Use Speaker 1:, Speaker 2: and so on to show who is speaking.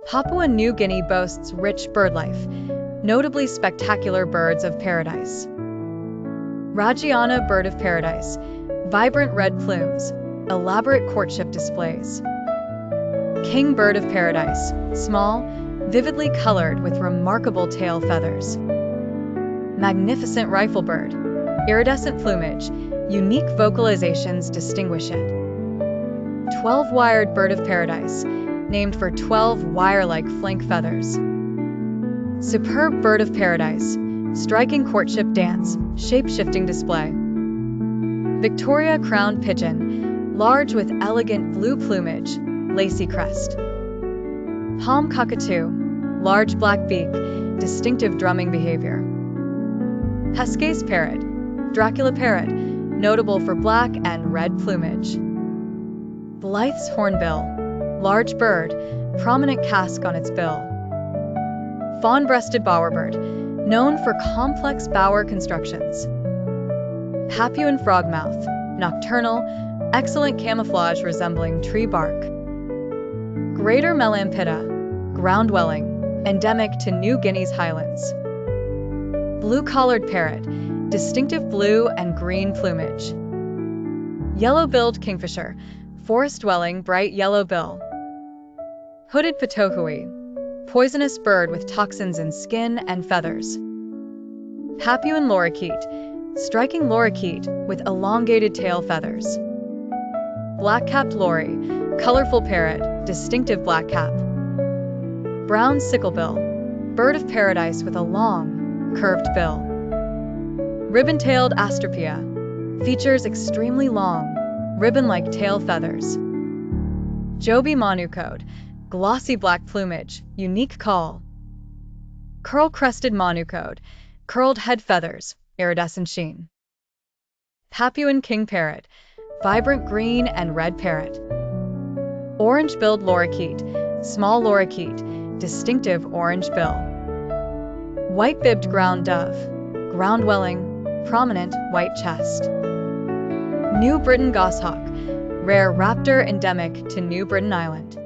Speaker 1: Papua New Guinea boasts rich bird life, notably spectacular birds of paradise. Rajiana bird of paradise, vibrant red plumes, elaborate courtship displays. King bird of paradise, small, vividly colored with remarkable tail feathers. Magnificent rifle bird, iridescent plumage, unique vocalizations distinguish it. 12-wired bird of paradise, named for 12 wire-like flank feathers. Superb bird of paradise, striking courtship dance, shape-shifting display. Victoria crowned pigeon, large with elegant blue plumage, lacy crest. Palm cockatoo, large black beak, distinctive drumming behavior. Pesque's parrot, Dracula parrot, notable for black and red plumage. Blythe's hornbill, large bird, prominent casque on its bill. Fawn-breasted bowerbird, known for complex bower constructions. Papuan frogmouth, nocturnal, excellent camouflage resembling tree bark. Greater melampita, ground-dwelling, endemic to New Guinea's highlands. Blue-collared parrot, distinctive blue and green plumage. Yellow-billed kingfisher, forest-dwelling bright yellow bill. Hooded patohui, poisonous bird with toxins in skin and feathers. Papuan lorikeet, striking lorikeet with elongated tail feathers. Black-capped lory, colorful parrot, distinctive black cap. Brown sicklebill, bird of paradise with a long, curved bill. Ribbon-tailed astropia, features extremely long, ribbon-like tail feathers. Joby monucode, glossy black plumage, unique call. Curl-crested monucode, curled head feathers, iridescent sheen. Papuan king parrot, vibrant green and red parrot. Orange-billed lorikeet, small lorikeet, distinctive orange bill. White-bibbed ground dove, ground-dwelling, prominent white chest. New Britain goshawk, rare raptor endemic to New Britain Island.